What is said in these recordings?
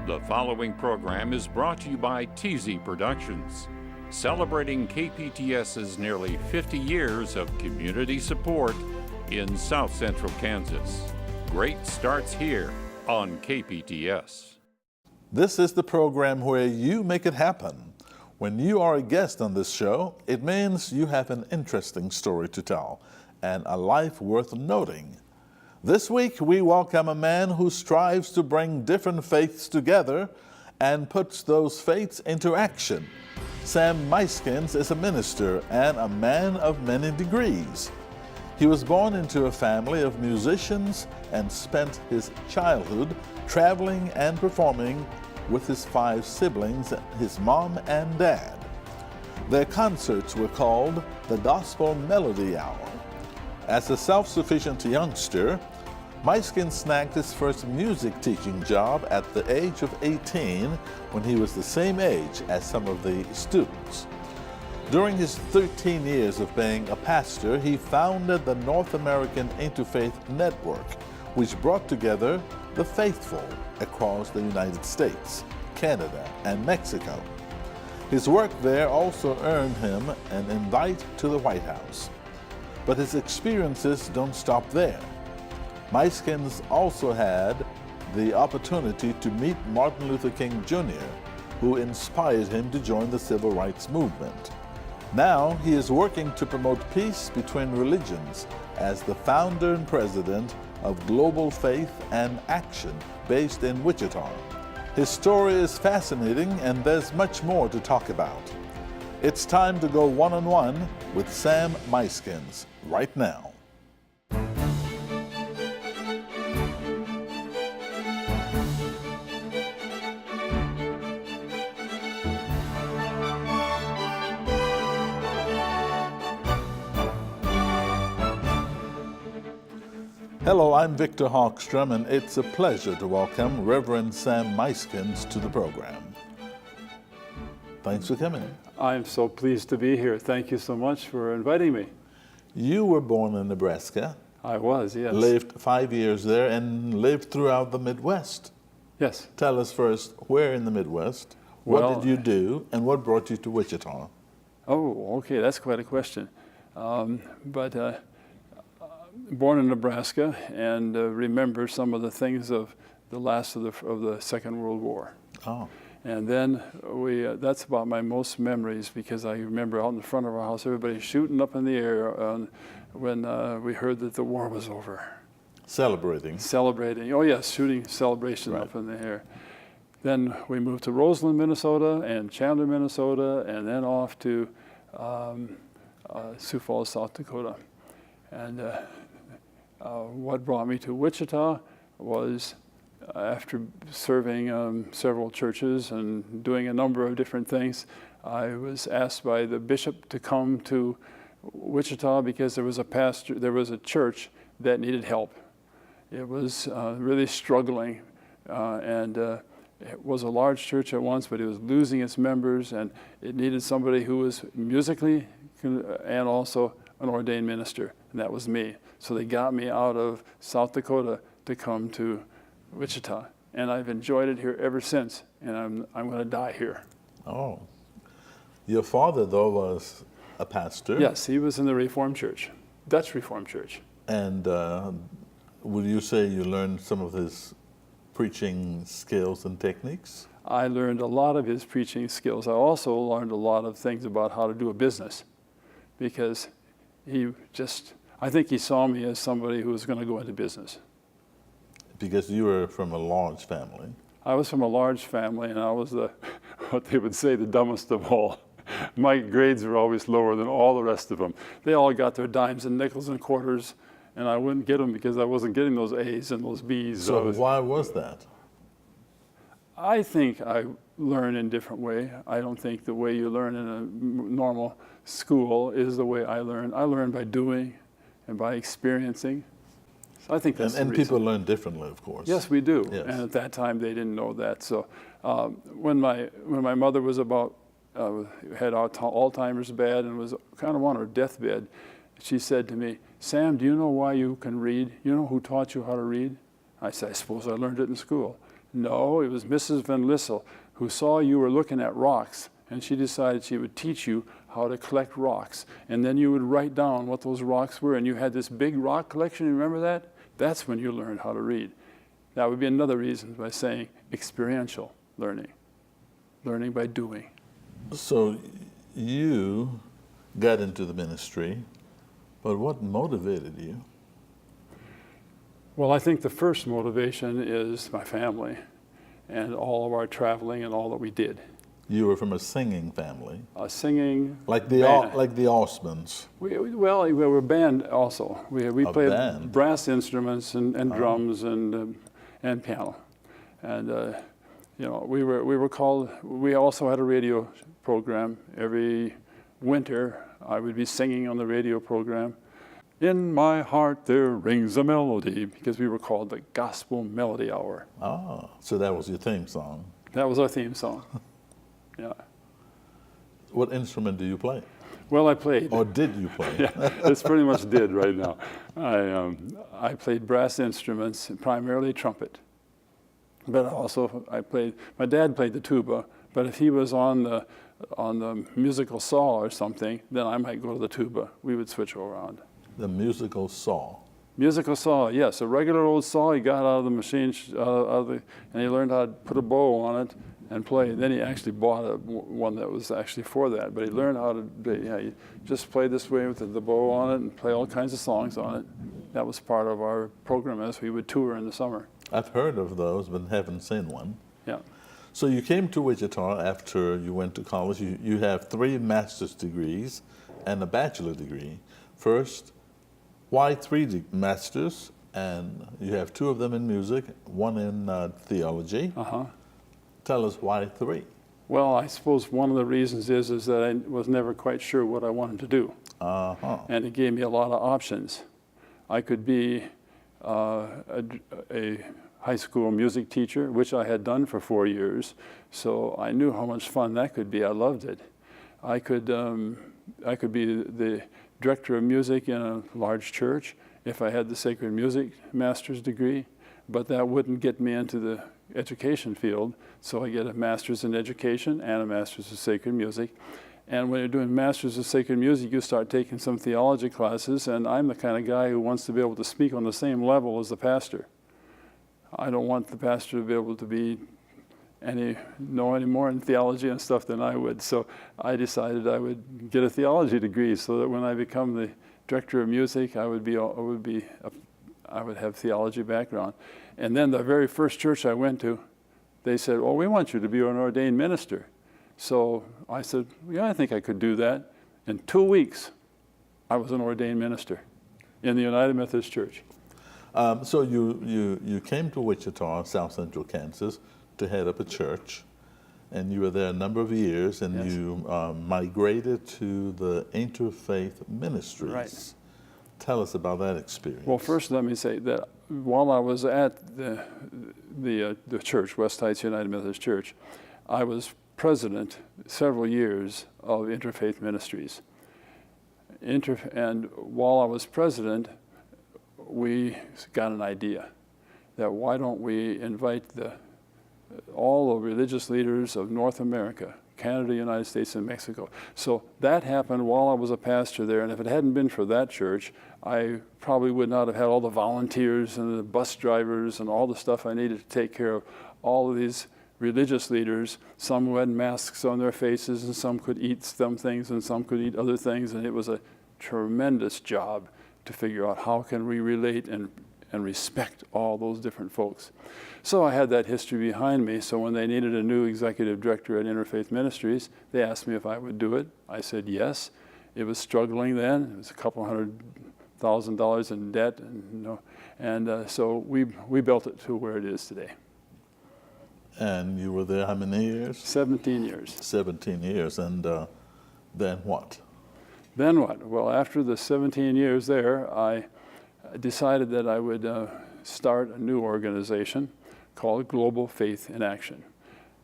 The following program is brought to you by TZ Productions, celebrating KPTS's nearly 50 years of community support in South Central Kansas. Great starts here on KPTS. This is the program where you make it happen. When you are a guest on this show, it means you have an interesting story to tell and a life worth noting. This week, we welcome a man who strives to bring different faiths together and puts those faiths into action. Sam Muyskens is a minister and a man of many degrees. He was born into a family of musicians and spent his childhood traveling and performing with his 5 siblings, his mom and dad. Their concerts were called the Gospel Melody Hour. As a self-sufficient youngster, Muyskens snagged his first music teaching job at the age of 18 when he was the same age as some of the students. During his 13 years of being a pastor, he founded the North American Interfaith Network, which brought together the faithful across the United States, Canada, and Mexico. His work there also earned him an invite to the White House. But his experiences don't stop there. Muyskens also had the opportunity to meet Martin Luther King Jr., who inspired him to join the civil rights movement. Now he is working to promote peace between religions as the founder and president of Global Faith and Action based in Wichita. His story is fascinating and there's much more to talk about. It's time to go one-on-one with Sam Muyskens right now. Hello, I'm Victor Hogstrom, and it's a pleasure to welcome Reverend Sam Muyskens to the program. Thanks for coming. I'm so pleased to be here. Thank you so much for inviting me. You were born in Nebraska. I was, yes. Lived 5 years there and lived throughout the Midwest. Yes. Tell us first, where in the Midwest? What did you do, and what brought you to Wichita? Oh, okay, that's quite a question. Born in Nebraska and remember some of the things of the last of the Second World War. Oh. And then that's about my most memories, because I remember out in the front of our house, everybody shooting up in the air when we heard that the war was over. Celebrating. Celebrating, oh yes, shooting celebration Right. up in the air. Then we moved to Roseland, Minnesota, and Chandler, Minnesota, and then off to Sioux Falls, South Dakota. And what brought me to Wichita was after serving several churches and doing a number of different things, I was asked by the bishop to come to Wichita because there was a church that needed help. It was really struggling, and it was a large church at once, but it was losing its members, and it needed somebody who was musically and also an ordained minister, and that was me. So they got me out of South Dakota to come to Wichita, and I've enjoyed it here ever since, and I'm going to die here. Oh. Your father, though, was a pastor? Yes, he was in the Reformed Church, Dutch Reformed Church. And would you say you learned some of his preaching skills and techniques? I learned a lot of his preaching skills. I also learned a lot of things about how to do a business, because I think he saw me as somebody who was going to go into business. Because you were from a large family. I was from a large family, and I was what they would say, the dumbest of all. My grades were always lower than all the rest of them. They all got their dimes and nickels and quarters, and I wouldn't get them because I wasn't getting those A's and those B's. So why was that? I think I learn in a different way. I don't think the way you learn in a normal school is the way I learn. I learn by doing and by experiencing. So I think that's the reason. And people learn differently, of course. Yes, we do. Yes. And at that time, they didn't know that. So when my mother was had Alzheimer's bad and was kind of on her deathbed, she said to me, "Sam, do you know why you can read? You know who taught you how to read?" I said, "I suppose I learned it in school." No, it was Mrs. Van Lissel who saw you were looking at rocks, and she decided she would teach you how to collect rocks. And then you would write down what those rocks were, and you had this big rock collection. Remember that? That's when you learned how to read. That would be another reason by saying experiential learning, learning by doing. So you got into the ministry, but what motivated you? Well, I think the first motivation is my family and all of our traveling and all that we did. You were from a singing family, Singing. like the Osmonds. We were a band also. We played band. brass instruments and drums and piano, and we were called. We also had a radio program every winter. I would be singing on the radio program. In my heart there rings a melody, because we were called the Gospel Melody Hour. Oh, so that was your theme song. That was our theme song. Yeah. What instrument do you play? Well, I played. Or did you play? Yeah, it's pretty much did right now. I played brass instruments, primarily trumpet. But also my dad played the tuba, but if he was on the musical saw or something, then I might go to the tuba. We would switch around. The musical saw. Musical saw, yes, a regular old saw he got out of the machine, and he learned how to put a bow on it and play. Then he actually bought one that was actually for that, but he learned how to, you just play this way with the bow on it and play all kinds of songs on it. That was part of our program as we would tour in the summer. I've heard of those, but haven't seen one. Yeah. So you came to Wichita after you went to college. You have 3 master's degrees and a bachelor degree. First, why 3 masters? And you have 2 of them in music, 1 in theology. Uh-huh. Tell us why 3. Well, I suppose one of the reasons is that I was never quite sure what I wanted to do. Uh-huh. And it gave me a lot of options. I could be a high school music teacher, which I had done for 4 years, so I knew how much fun that could be. I loved it. I could be the director of music in a large church if I had the sacred music master's degree, but that wouldn't get me into the education field, so I get a master's in education and a master's of sacred music. And when you're doing masters of sacred music, you start taking some theology classes, and I'm the kind of guy who wants to be able to speak on the same level as the pastor. I don't want the pastor to be able to know any more in theology and stuff than I would. So I decided I would get a theology degree so that when I become the director of music, I would have theology background. And then the very first church I went to, they said, "Well, we want you to be an ordained minister." So I said, "Yeah, I think I could do that." In 2 weeks, I was an ordained minister in the United Methodist Church. So you came to Wichita, South Central Kansas, to head up a church, and you were there a number of years, and Yes. you migrated to the Interfaith Ministries. Right. Tell us about that experience. Well, first let me say that while I was at the church, West Heights United Methodist Church, I was president several years of Interfaith Ministries. And while I was president, we got an idea that why don't we invite all the religious leaders of North America, Canada, United States, and Mexico. So that happened while I was a pastor there, and if it hadn't been for that church, I probably would not have had all the volunteers and the bus drivers and all the stuff I needed to take care of all of these religious leaders, some who had masks on their faces, and some could eat some things and some could eat other things, and it was a tremendous job to figure out how can we relate and respect all those different folks. So I had that history behind me, so when they needed a new executive director at Interfaith Ministries, they asked me if I would do it. I said yes. It was struggling then. It was a couple $100,000 in debt, and so we built it to where it is today. And you were there how many years? 17 years. 17 years, and then what? Then what? Well, after the 17 years there, I decided that I would start a new organization called Global Faith in Action.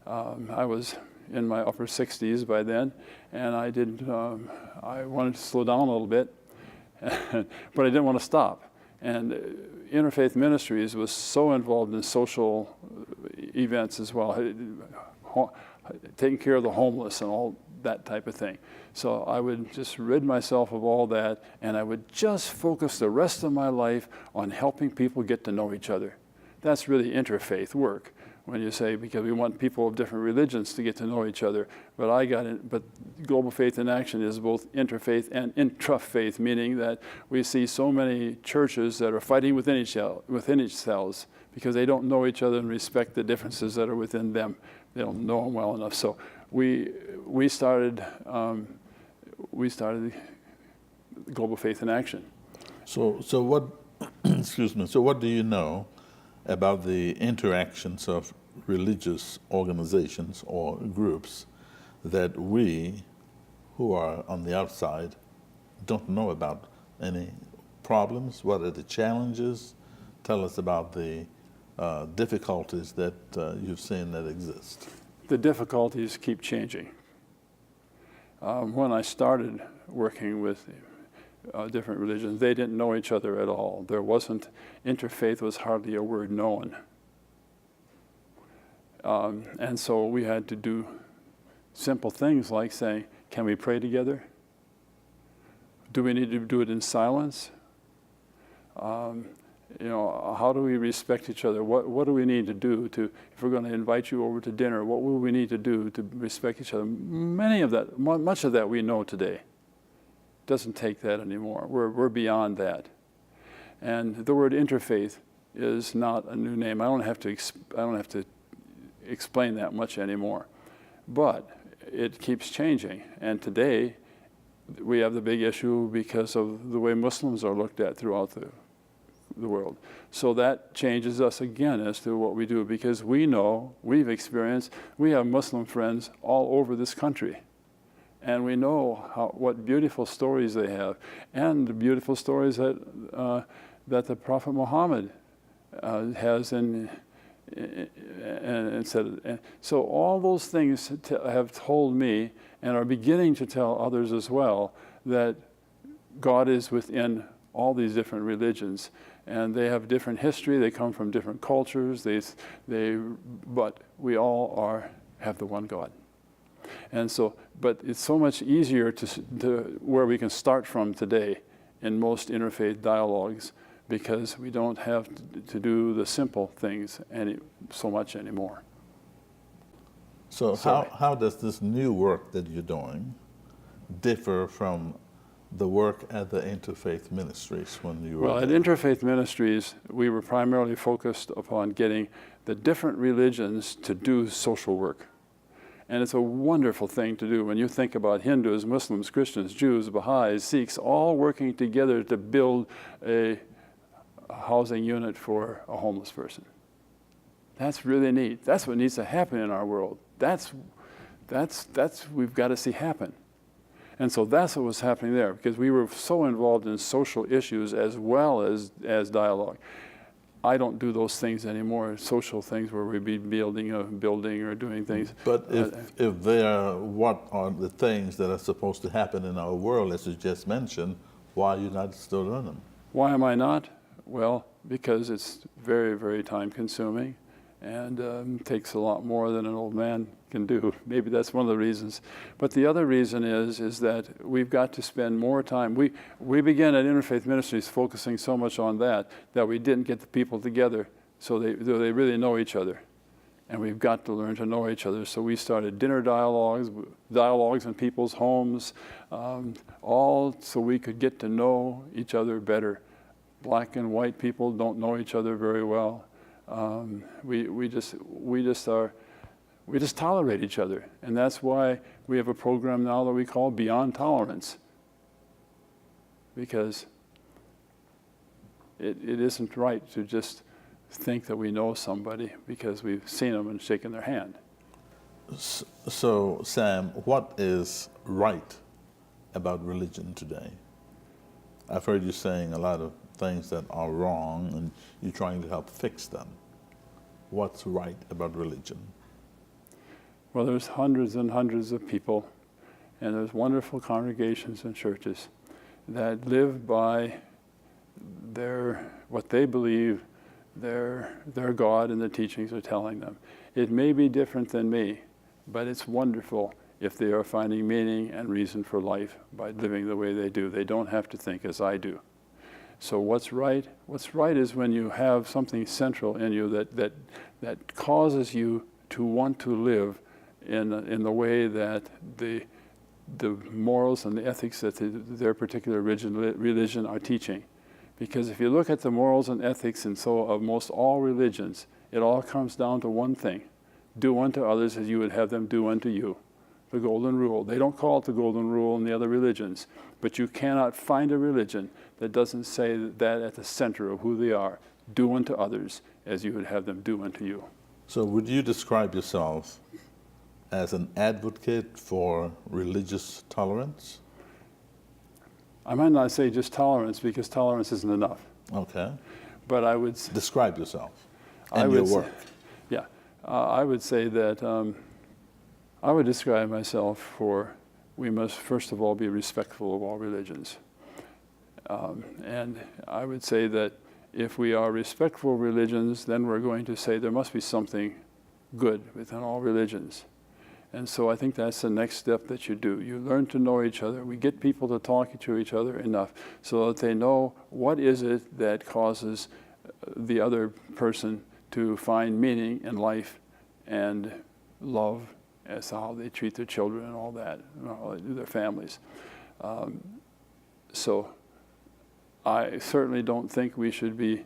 I was in my upper 60s by then, and I wanted to slow down a little bit, but I didn't want to stop. And Interfaith Ministries was so involved in social events as well, taking care of the homeless and all that type of thing. So I would just rid myself of all that, and I would just focus the rest of my life on helping people get to know each other. That's really interfaith work, when you say, because we want people of different religions to get to know each other. But Global Faith in Action is both interfaith and intrafaith, meaning that we see so many churches that are fighting within each themselves because they don't know each other and respect the differences that are within them. They don't know them well enough. So we started Global Faith in Action. So what, excuse me, so what do you know about the interactions of religious organizations or groups that we, who are on the outside, don't know about? Any problems? What are the challenges? Tell us about the difficulties that you've seen that exist. The difficulties keep changing. When I started working with different religions, they didn't know each other at all. Interfaith was hardly a word known. And so we had to do simple things like saying, can we pray together? Do we need to do it in silence? How do we respect each other? What do we need to do if we're going to invite you over to dinner, what will we need to do to respect each other? Much of that we know today. Doesn't take that anymore. We're beyond that. And the word interfaith is not a new name. I don't have to explain that much anymore. But it keeps changing. And today we have the big issue because of the way Muslims are looked at throughout the world. So that changes us again as to what we do, because we've experienced, we have Muslim friends all over this country. And we know what beautiful stories they have, and the beautiful stories that the Prophet Muhammad has and said. And so all those things have told me, and are beginning to tell others as well, that God is within all these different religions, and they have different history. They come from different cultures. But we all have the one God. And so, but it's so much easier to where we can start from today in most interfaith dialogues, because we don't have to do the simple things so much anymore. So how does this new work that you're doing differ from the work at the Interfaith Ministries when you were Well, at Interfaith Ministries, we were primarily focused upon getting the different religions to do social work. And it's a wonderful thing to do when you think about Hindus, Muslims, Christians, Jews, Baha'is, Sikhs, all working together to build a housing unit for a homeless person. That's really neat. That's what needs to happen in our world. That's we've got to see happen. And so that's what was happening there, because we were so involved in social issues as well as dialogue. I don't do those things anymore, social things where we'd be building a building or doing things. But if they are what are the things that are supposed to happen in our world, as you just mentioned, why are you not still doing them? Why am I not? Well, because it's very, very time consuming, and takes a lot more than an old man can do. Maybe that's one of the reasons. But the other reason is that we've got to spend more time. We began at Interfaith Ministries focusing so much on that we didn't get the people together so they really know each other. And we've got to learn to know each other. So we started dinner dialogues in people's homes, all so we could get to know each other better. Black and white people don't know each other very well. We just tolerate each other, and that's why we have a program now that we call Beyond Tolerance, because it isn't right to just think that we know somebody because we've seen them and shaken their hand. So, Sam, what is right about religion today? I've heard you saying a lot of things that are wrong, and you're trying to help fix them. What's right about religion? Well, there's hundreds and hundreds of people, and there's wonderful congregations and churches that live by what they believe their God and the teachings are telling them. It may be different than me, but it's wonderful if they are finding meaning and reason for life by living the way they do. They don't have to think as I do. So what's right? What's right is when you have something central in you that causes you to want to live in the way that the morals and the ethics that their particular religion are teaching. Because if you look at the morals and ethics of most all religions, it all comes down to one thing: do unto others as you would have them do unto you. The golden rule. They don't call it the golden rule in the other religions, but you cannot find a religion that doesn't say that at the center of who they are. Do unto others as you would have them do unto you. So would you describe yourself as an advocate for religious tolerance? I might not say just tolerance, because tolerance isn't enough. Okay. But I would describe yourself and your work. I would say that I would describe myself we must first of all be respectful of all religions. And I would say that if we are respectful of religions, then we're going to say there must be something good within all religions. And so I think that's the next step that you do. You learn to know each other. We get people to talk to each other enough so that they know what is it that causes the other person to find meaning in life and love as to how they treat their children and all that, their families. So I certainly don't think we should be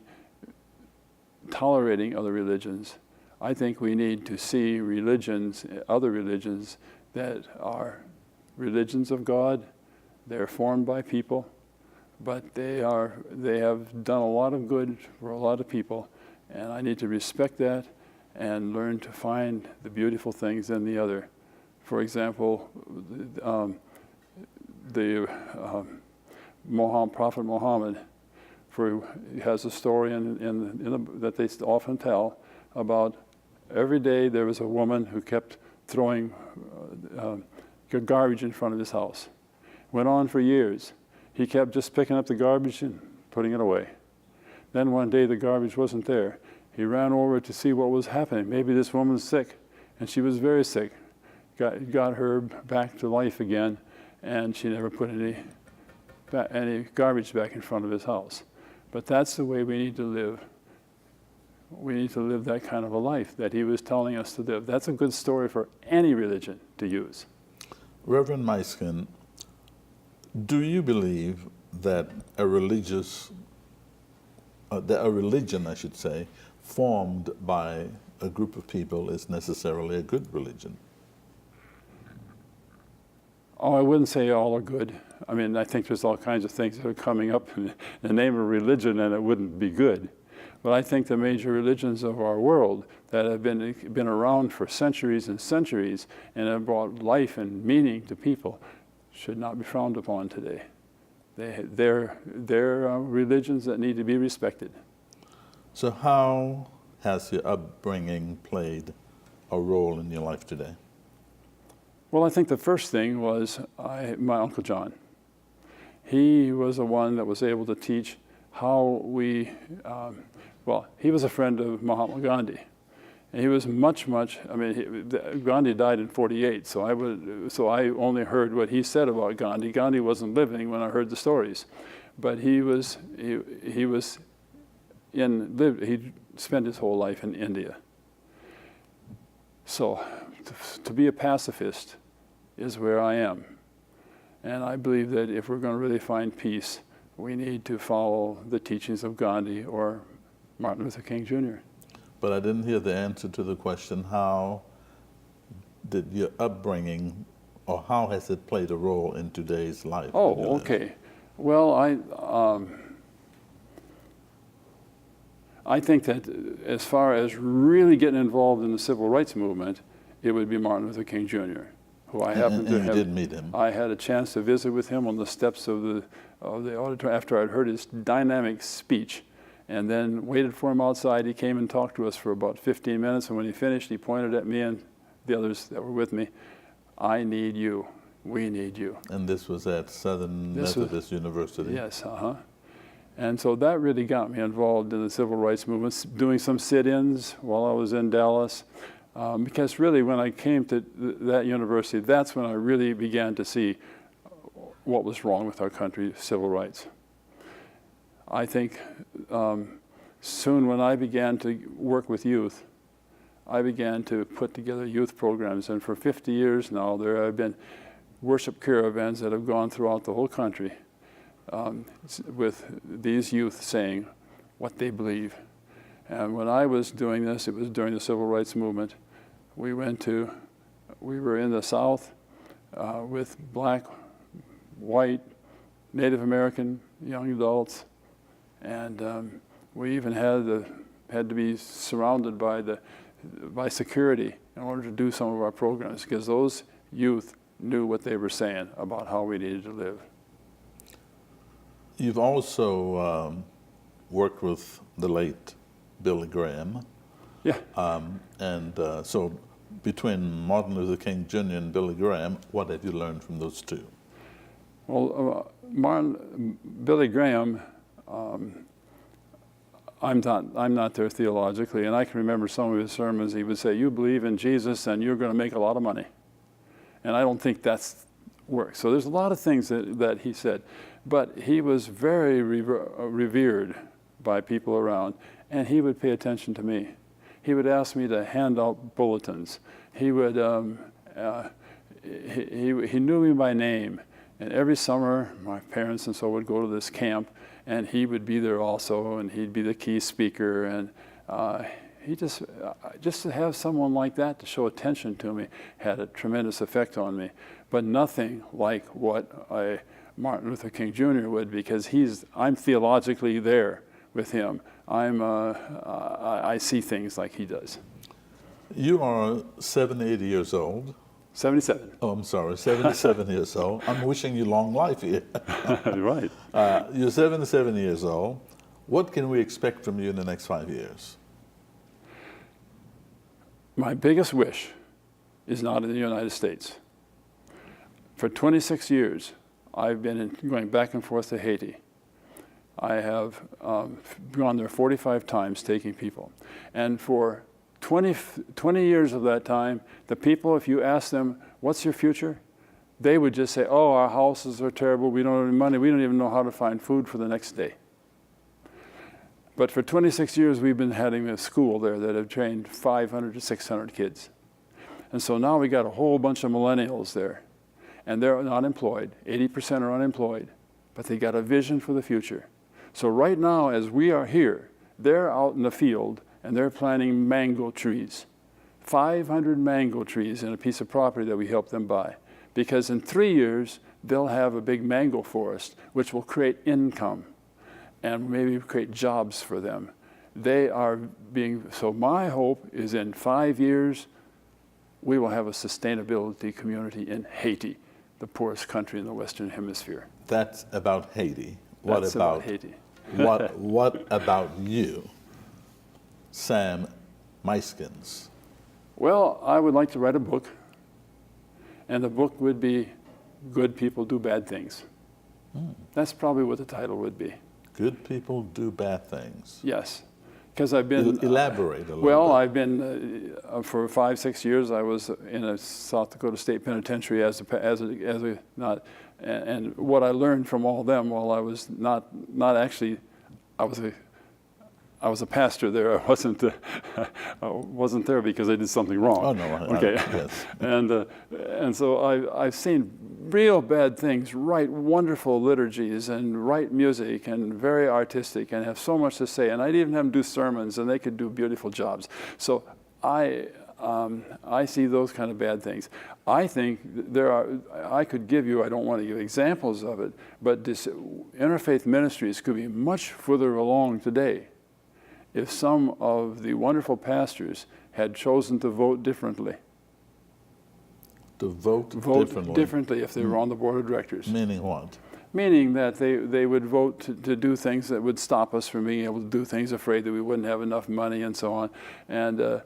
tolerating other religions. I think we need to see other religions that are religions of God. They're formed by people, but they have done a lot of good for a lot of people, and I need to respect that and learn to find the beautiful things in the other. For example, Prophet Muhammad, he has a story that they often tell about every day there was a woman who kept throwing garbage in front of his house. Went on for years. He kept just picking up the garbage and putting it away. Then one day the garbage wasn't there. He ran over to see what was happening. Maybe this woman's sick, and she was very sick. Got her back to life again, and she never put any garbage back in front of his house. But that's the way we need to live. We need to live that kind of a life that he was telling us to live. That's a good story for any religion to use. Reverend Muyskens, do you believe that a religion, I should say, formed by a group of people is necessarily a good religion? Oh, I wouldn't say all are good. I mean, I think there's all kinds of things that are coming up in the name of religion, and it wouldn't be good. But I think the major religions of our world that have been around for centuries and centuries and have brought life and meaning to people should not be frowned upon today. They're religions that need to be respected. So how has your upbringing played a role in your life today? Well, I think the first thing was my Uncle John. He was the one that was able to teach how we, he was a friend of Mahatma Gandhi. And he was Gandhi died in 48, so I only heard what he said about Gandhi. Gandhi wasn't living when I heard the stories. But he spent his whole life in India. So to be a pacifist is where I am. And I believe that if we're going to really find peace, we need to follow the teachings of Gandhi or Martin Luther King Jr. But I didn't hear the answer to the question, how did your upbringing, or how has it played a role in today's life? Oh, okay. Well, I think that as far as really getting involved in the civil rights movement, it would be Martin Luther King Jr., who I happened to have. You did meet him. I had a chance to visit with him on the steps of the auditorium after I'd heard his dynamic speech, and then waited for him outside. He came and talked to us for about 15 minutes, and when he finished, he pointed at me and the others that were with me. I need you. We need you. And this was at Southern Methodist University? Yes, And so that really got me involved in the civil rights movement, doing some sit-ins while I was in Dallas. Because really when I came to that university, that's when I really began to see what was wrong with our country, civil rights. I think soon when I began to work with youth, I began to put together youth programs, and for 50 years now there have been worship caravans that have gone throughout the whole country with these youth saying what they believe. And when I was doing this, it was during the civil rights movement. We were in the South with black, white, Native American young adults, and we even had to be surrounded by security in order to do some of our programs, because those youth knew what they were saying about how we needed to live. You've also worked with the late Billy Graham. Yeah. So between Martin Luther King Jr. and Billy Graham, what have you learned from those two? Well, Billy Graham, I'm not there theologically, and I can remember some of his sermons. He would say, "You believe in Jesus, and you're going to make a lot of money," and I don't think that's works. So there's a lot of things that he said, but he was very revered by people around, and he would pay attention to me. He would ask me to hand out bulletins. He would he knew me by name, and every summer my parents and so would go to this camp, and he would be there also, and he'd be the key speaker, and he just to have someone like that to show attention to me had a tremendous effect on me, but nothing like what Martin Luther King Jr. would, because I'm theologically there with him. I see things like he does. You are 78 years old. 77. Oh, I'm sorry, 77 years old. I'm wishing you long life here. Right. You're 77 years old. What can we expect from you in the next 5 years? My biggest wish is not in the United States. For 26 years, I've been going back and forth to Haiti. I have gone there 45 times taking people. And for 20 years of that time, the people, if you ask them, what's your future? They would just say, oh, our houses are terrible, we don't have any money, we don't even know how to find food for the next day. But for 26 years, we've been having a school there that have trained 500 to 600 kids. And so now we got a whole bunch of millennials there. And they're not employed, 80% are unemployed, but they got a vision for the future. So right now, as we are here, they're out in the field and they're planting mango trees. 500 mango trees in a piece of property that we helped them buy. Because in 3 years, they'll have a big mango forest, which will create income and maybe create jobs for them. So my hope is in 5 years, we will have a sustainability community in Haiti, the poorest country in the Western Hemisphere. That's about Haiti. That's about Haiti. What about you, Sam Muyskens? Well, I would like to write a book, and the book would be Good People Do Bad Things. That's probably what the title would be. Good People Do Bad Things. Yes, because I've been... Elaborate a little Well, bit. I've been, for 5-6 years, I was in a South Dakota State Penitentiary and what I learned from all them while I was not actually, I was a pastor there. I wasn't there because I did something wrong. Oh no. Okay. Yes. And so I've seen real bad things. Write wonderful liturgies and write music and very artistic and have so much to say. And I'd even have them do sermons and they could do beautiful jobs. So I see those kind of bad things. I think I could give you, I don't want to give examples of it, but this interfaith ministries could be much further along today if some of the wonderful pastors had chosen to vote differently. To vote differently if they were on the board of directors. Meaning what? Meaning that they would vote to do things that would stop us from being able to do things, afraid that we wouldn't have enough money and so on. And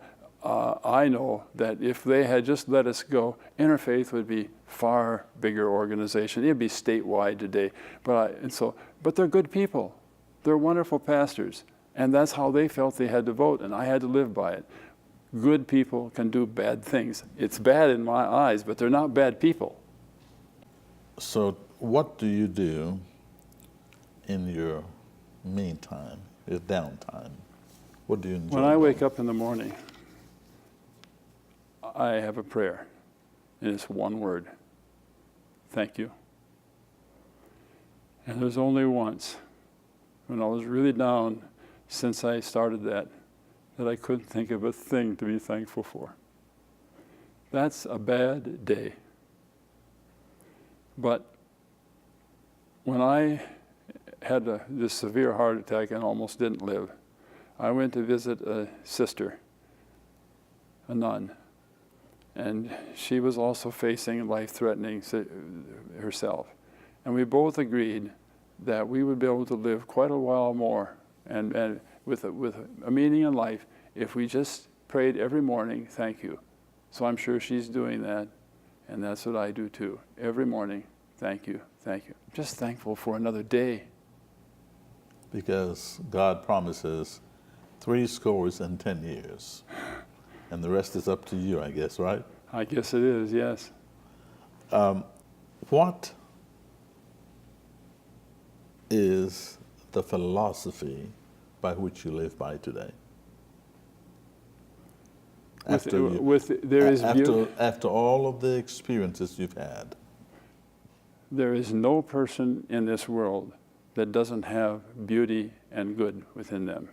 I know that if they had just let us go, Interfaith would be far bigger organization. It'd be statewide today. But they're good people. They're wonderful pastors, and that's how they felt they had to vote, and I had to live by it. Good people can do bad things. It's bad in my eyes, but they're not bad people. So what do you do in your meantime, your downtime? What do you enjoy? When I wake up in the morning, I have a prayer, and it's one word: thank you. And there's only once, when I was really down since I started that I couldn't think of a thing to be thankful for. That's a bad day. But when I had this severe heart attack and almost didn't live, I went to visit a sister, a nun, and she was also facing life-threatening herself. And we both agreed that we would be able to live quite a while more and with a meaning in life if we just prayed every morning, thank you. So I'm sure she's doing that, and that's what I do too. Every morning, thank you, thank you. Just thankful for another day. Because God promises 70 years, and the rest is up to you, I guess, right? I guess it is, yes. What is the philosophy by which you live by today? After all of the experiences you've had. There is no person in this world that doesn't have beauty and good within them.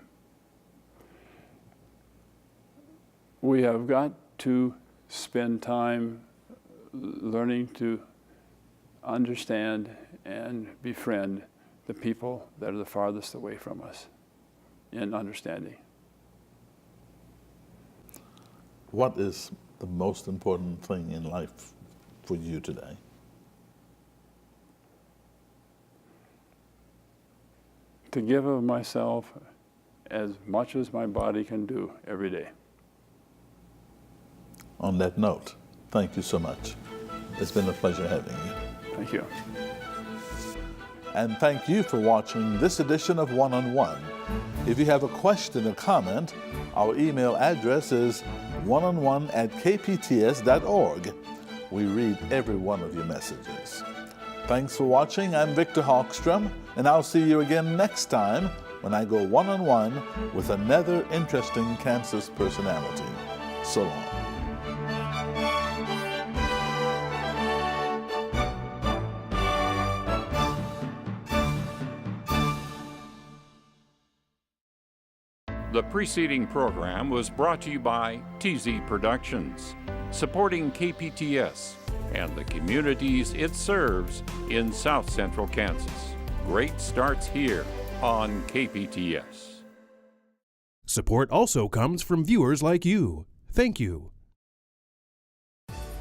We have got to spend time learning to understand and befriend the people that are the farthest away from us in understanding. What is the most important thing in life for you today? To give of myself as much as my body can do every day. On that note, thank you so much. It's been a pleasure having you. Thank you. And thank you for watching this edition of One on One. If you have a question or comment, our email address is oneonone@kpts.org. We read every one of your messages. Thanks for watching. I'm Victor Hogstrom, and I'll see you again next time when I go one-on-one with another interesting Kansas personality. So long. The preceding program was brought to you by TZ Productions, supporting KPTS and the communities it serves in South Central Kansas. Great starts here on KPTS. Support also comes from viewers like you. Thank you.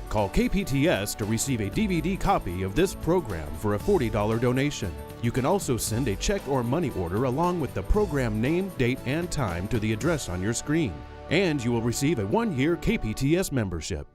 Call KPTS to receive a DVD copy of this program for a $40 donation. You can also send a check or money order along with the program name, date, and time to the address on your screen. And you will receive a 1-year KPTS membership.